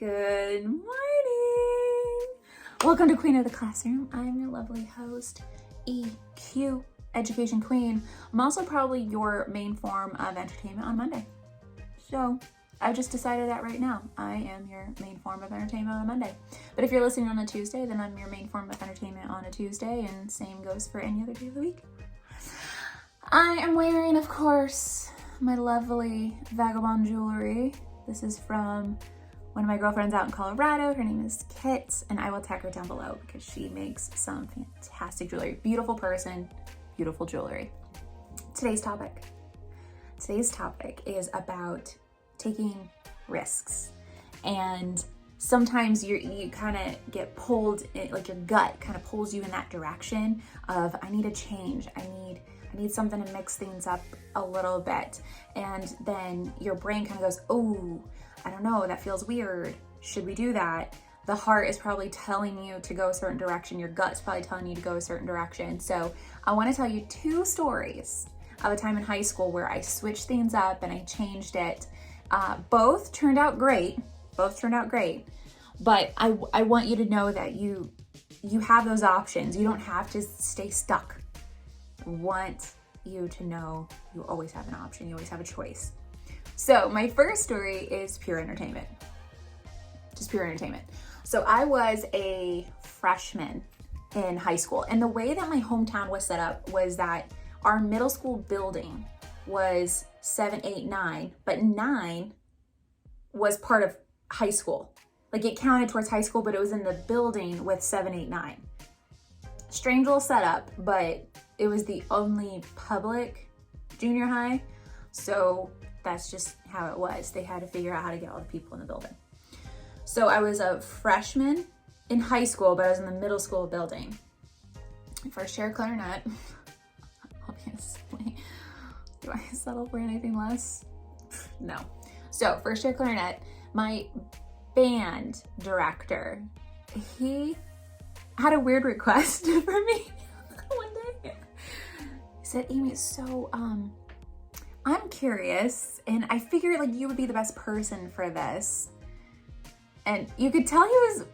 Good morning. Welcome to Queen of the Classroom. I'm your lovely host, EQ, Education Queen. I'm also probably your main form of entertainment on Monday. So I've just decided that right now. I am your main form of entertainment on Monday. But if you're listening on a Tuesday, then I'm your main form of entertainment on a Tuesday, and same goes for any other day of the week. I am wearing, of course, my lovely vagabond jewelry. This is from one of my girlfriends out in Colorado. Her name is Kit, and I will tag her down below because she makes some fantastic jewelry. Beautiful person, beautiful jewelry. Today's topic is about taking risks. And sometimes you kind of get pulled, like your gut kind of pulls you in that direction of, I need a change. I need something to mix things up a little bit. And then your brain kind of goes, oh, I don't know, that feels weird. Should we do that? The heart is probably telling you to go a certain direction. Your gut's probably telling you to go a certain direction. So I want to tell you two stories of a time in high school where I switched things up and I changed it. Both turned out great. But I want you to know that you have those options. You don't have to stay stuck. I want you to know you always have an option. You always have a choice. So my first story is pure entertainment. Just pure entertainment. So I was a freshman in high school, and the way that my hometown was set up was that our middle school building was 7, 8, 9, but 9 was part of high school. Like it counted towards high school, but it was in the building with 7, 8, 9. Strange little setup, but it was the only public junior high. So that's just how it was. They had to figure out how to get all the people in the building. So I was a freshman in high school, but I was in the middle school building. First chair clarinet, obviously. Do I settle for anything less? No. So first chair clarinet, my band director, he had a weird request for me one day. He said, Amy, so I'm curious, and I figured like you would be the best person for this. And you could tell he was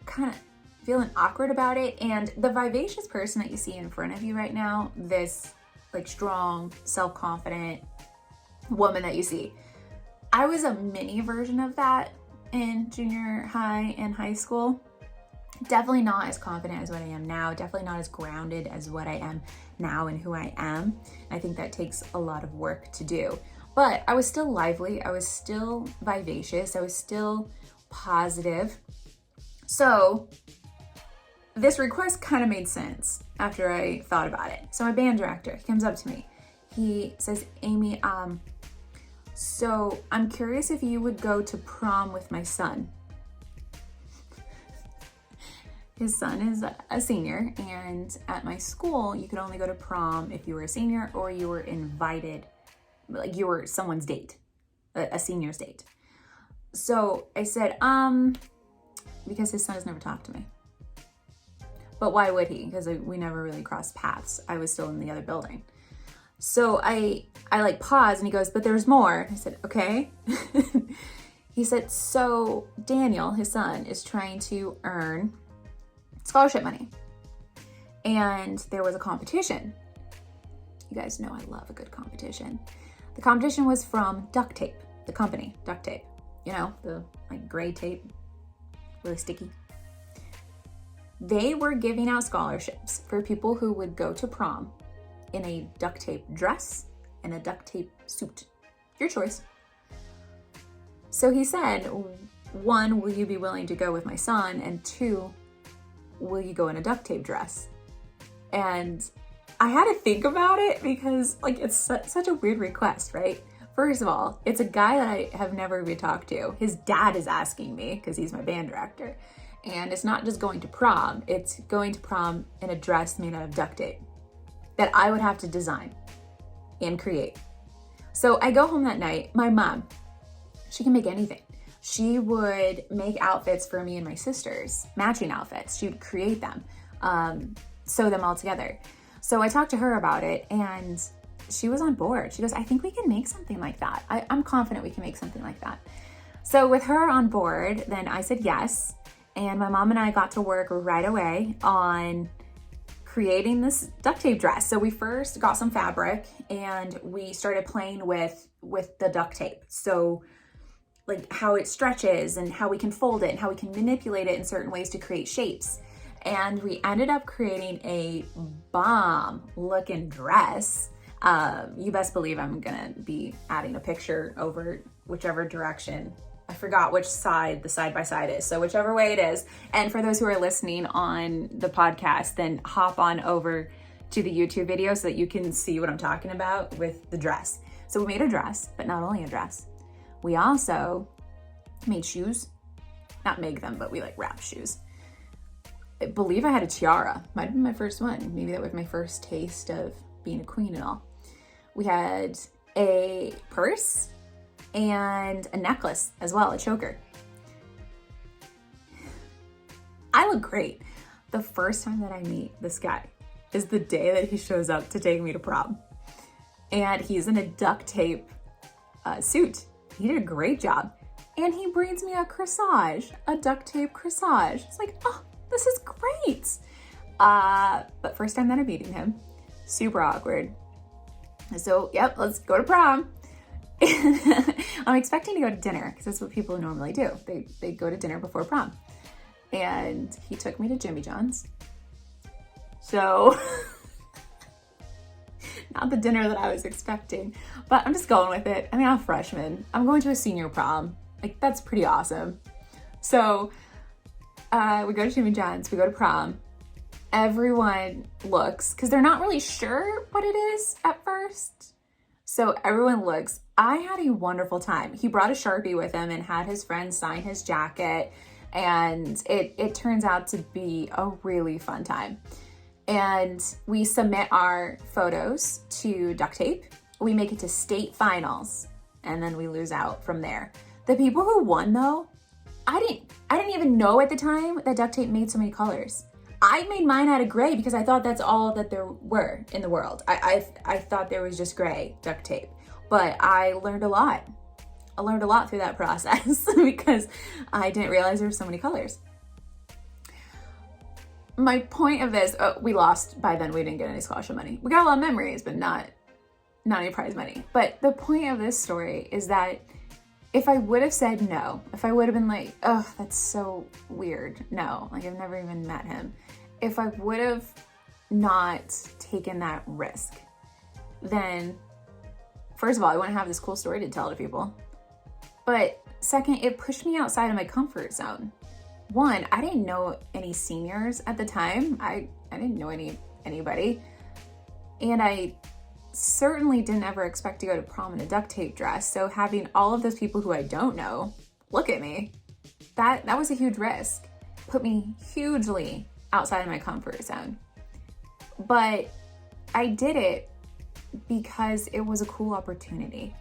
kind of feeling awkward about it. And the vivacious person that you see in front of you right now, this like strong, self-confident woman that you see, I was a mini version of that in junior high and high school. Definitely not as confident as what I am now. Definitely not as grounded as what I am now and who I am. I think that takes a lot of work to do. But I was still lively. I was still vivacious. I was still positive. So this request kind of made sense after I thought about it. So my band director, he comes up to me. He says, Amy, so I'm curious if you would go to prom with my son. His son is a senior, and at my school, you could only go to prom if you were a senior or you were invited, like you were someone's date, a senior's date. So I said, because his son has never talked to me. But why would he? Because we never really crossed paths. I was still in the other building. So I like paused, and he goes, but there's more. I said, okay. He said, so Daniel, his son, is trying to earn scholarship money. And there was a competition. You guys know I love a good competition. The competition was from Duct Tape, the company, Duct Tape. You know, the like gray tape, really sticky. They were giving out scholarships for people who would go to prom in a duct tape dress and a duct tape suit. Your choice. So he said, 1, will you be willing to go with my son? And 2, will you go in a duct tape dress? And I had to think about it because like it's such a weird request, right? First of all, it's a guy that I have never even talked to. His dad is asking me because he's my band director. And it's not just going to prom, it's going to prom in a dress made out of duct tape that I would have to design and create. So I go home that night. My mom, she can make anything. She would make outfits for me and my sisters, matching outfits. She would create them, sew them all together. So I talked to her about it, and she was on board. She goes, I think we can make something like that. I'm confident we can make something like that. So with her on board, then I said yes. And my mom and I got to work right away on creating this duct tape dress. So we first got some fabric and we started playing with the duct tape. So like how it stretches and how we can fold it and how we can manipulate it in certain ways to create shapes. And we ended up creating a bomb looking dress. You best believe I'm gonna be adding a picture over whichever direction. I forgot which side the side by side is. So whichever way it is. And for those who are listening on the podcast, then hop on over to the YouTube video so that you can see what I'm talking about with the dress. So we made a dress, but not only a dress. We also made shoes. Not make them, but we like wrap shoes. I believe I had a tiara. Might have been my first one. Maybe that was my first taste of being a queen and all. We had a purse and a necklace as well, a choker. I look great. The first time that I meet this guy is the day that he shows up to take me to prom. And he's in a duct tape suit. He did a great job. And he brings me a corsage, a duct tape corsage. It's like, oh, this is great. But first time that I'm meeting him, super awkward. So, yep, let's go to prom. I'm expecting to go to dinner because that's what people normally do. They go to dinner before prom. And he took me to Jimmy John's. So, not the dinner that I was expecting, but I'm just going with it. I mean, I'm a freshman. I'm going to a senior prom. Like, that's pretty awesome. So, we go to Jimmy John's, we go to prom. Everyone looks, because they're not really sure what it is at first. So everyone looks. I had a wonderful time. He brought a Sharpie with him and had his friend sign his jacket. And it turns out to be a really fun time. And we submit our photos to Duct Tape. We make it to state finals. And then we lose out from there. The people who won though, I didn't even know at the time that Duct Tape made so many colors. I made mine out of gray because I thought that's all that there were in the world. I thought there was just gray duct tape, but I learned a lot. I learned a lot through that process because I didn't realize there were so many colors. My point of this, we lost by then. We didn't get any scholarship money. We got a lot of memories, but not any prize money. But the point of this story is that if I would have said no, if I would have been like, oh, that's so weird. No, like I've never even met him. If I would have not taken that risk, then first of all, I wouldn't have this cool story to tell to people. But second, it pushed me outside of my comfort zone. One, I didn't know any seniors at the time. I didn't know anybody. And I certainly didn't ever expect to go to prom in a duct tape dress. So having all of those people who I don't know look at me, that was a huge risk. Put me hugely outside of my comfort zone. But I did it because it was a cool opportunity.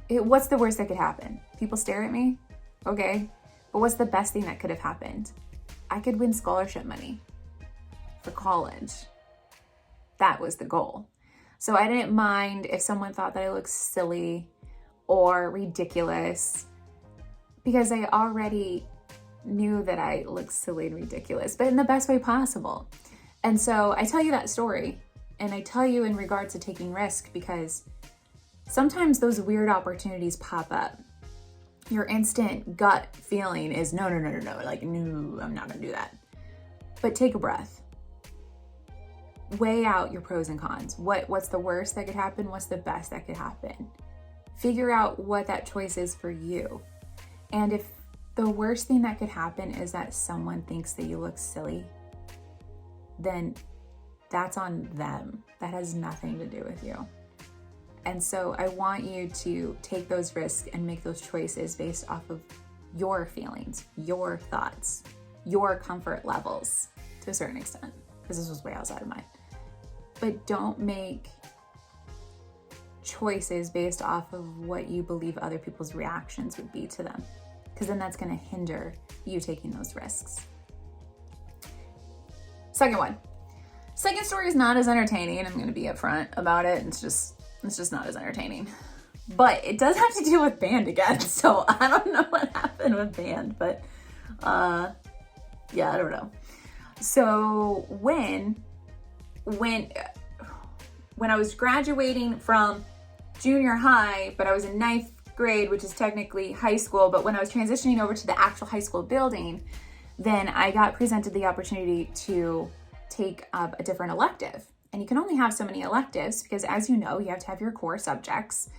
What's the worst that could happen? People stare at me? Okay. But what's the best thing that could have happened? I could win scholarship money for college. That was the goal. So I didn't mind if someone thought that I looked silly or ridiculous because I already knew that I looked silly and ridiculous, but in the best way possible. And so I tell you that story and I tell you in regards to taking risk because sometimes those weird opportunities pop up. Your instant gut feeling is no. Like, no, I'm not gonna do that. But take a breath. Weigh out your pros and cons. What's the worst that could happen? What's the best that could happen? Figure out what that choice is for you. And if the worst thing that could happen is that someone thinks that you look silly, then that's on them. That has nothing to do with you. And so I want you to take those risks and make those choices based off of your feelings, your thoughts, your comfort levels to a certain extent, because this was way outside of mine. But don't make choices based off of what you believe other people's reactions would be to them, because then that's going to hinder you taking those risks. Second story is not as entertaining. I'm going to be upfront about it. It's just not as entertaining. But it does have to do with band again. So I don't know what happened with band, but yeah, I don't know. So when I was graduating from junior high, but I was in ninth grade, which is technically high school, but when I was transitioning over to the actual high school building, then I got presented the opportunity to take up a different elective. And you can only have so many electives because, as you know, you have to have your core subjects,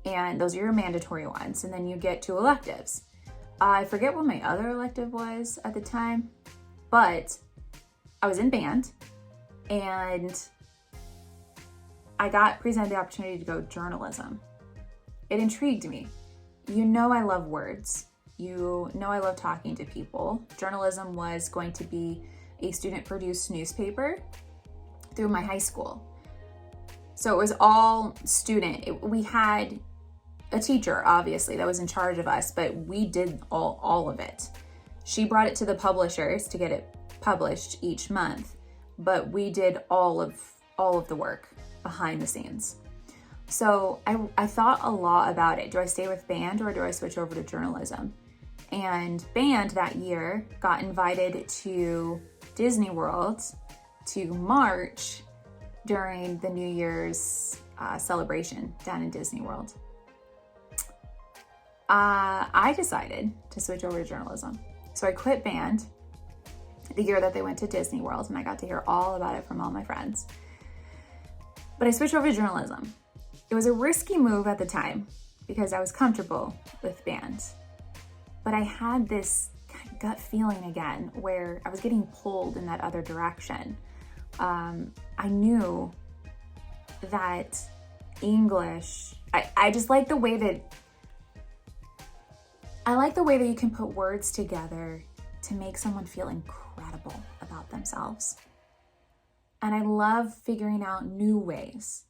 and those are your mandatory ones, and then you get 2 electives. I forget what my other elective was at the time, but I was in band, and I got presented the opportunity to go journalism. It intrigued me. You know I love words. You know I love talking to people. Journalism was going to be a student-produced newspaper through my high school. So it was all student. We had a teacher, obviously, that was in charge of us, but we did all of it. She brought it to the publishers to get it published each month, but we did all of the work behind the scenes. So I thought a lot about it. Do I stay with band or do I switch over to journalism? And band that year got invited to Disneyworld to march during the New Year's celebration down in Disneyworld. I decided to switch over to journalism. So I quit band the year that they went to Disney World, and I got to hear all about it from all my friends. But I switched over to journalism. It was a risky move at the time because I was comfortable with band. But I had this gut feeling again where I was getting pulled in that other direction. I knew that English, I just like the way that you can put words together to make someone feel incredible about themselves. And I love figuring out new ways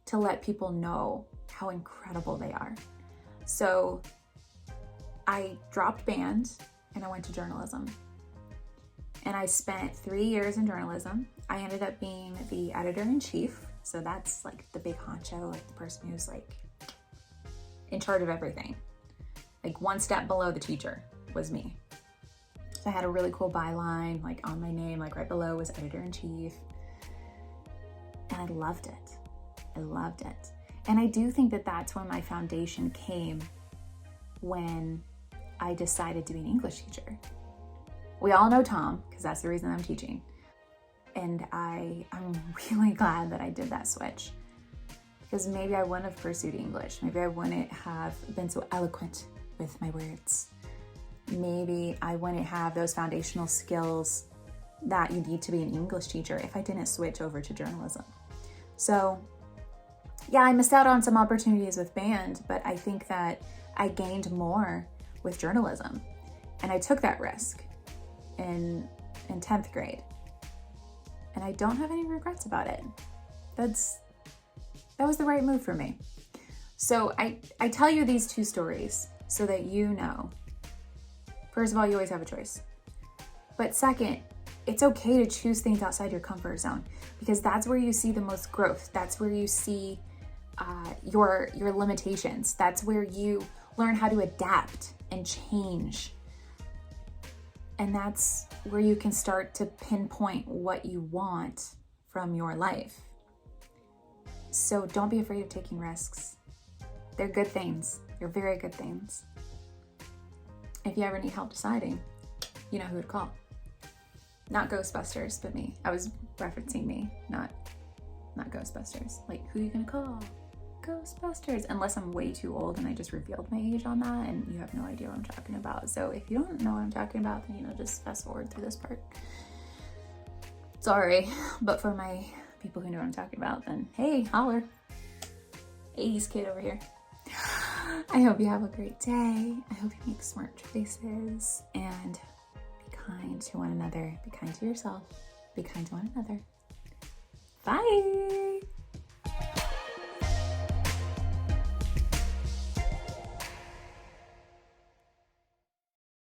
to let people know how incredible they are. So I dropped band and I went to journalism. And I spent 3 years in journalism. I ended up being the editor-in-chief. So that's like the big honcho, like the person who's like in charge of everything. Like one step below the teacher was me. So I had a really cool byline, like on my name, like right below was editor-in-chief. And I loved it. I loved it. And I do think that that's when my foundation came when I decided to be an English teacher. We all know Tom, because that's the reason I'm teaching. And I'm really glad that I did that switch. Because maybe I wouldn't have pursued English. Maybe I wouldn't have been so eloquent with my words. Maybe I wouldn't have those foundational skills that you need to be an English teacher if I didn't switch over to journalism. So yeah, I missed out on some opportunities with band, but I think that I gained more with journalism. And I took that risk in 10th grade. And I don't have any regrets about it. That was the right move for me. So I tell you these 2 stories so that you know, first of all, you always have a choice. But second, it's okay to choose things outside your comfort zone because that's where you see the most growth. That's where you see your limitations. That's where you learn how to adapt and change. And that's where you can start to pinpoint what you want from your life. So don't be afraid of taking risks. They're good things. They're very good things. If you ever need help deciding, you know who to call. Not Ghostbusters, but me. I was referencing me, not Ghostbusters. Like, who are you gonna call? Ghostbusters. Unless I'm way too old and I just revealed my age on that and you have no idea what I'm talking about. So if you don't know what I'm talking about, then, just fast forward through this part. Sorry, but for my people who know what I'm talking about, then hey, holler. 80s kid over here. I hope you have a great day. I hope you make smart choices and be kind to one another. Be kind to yourself. Be kind to one another. Bye.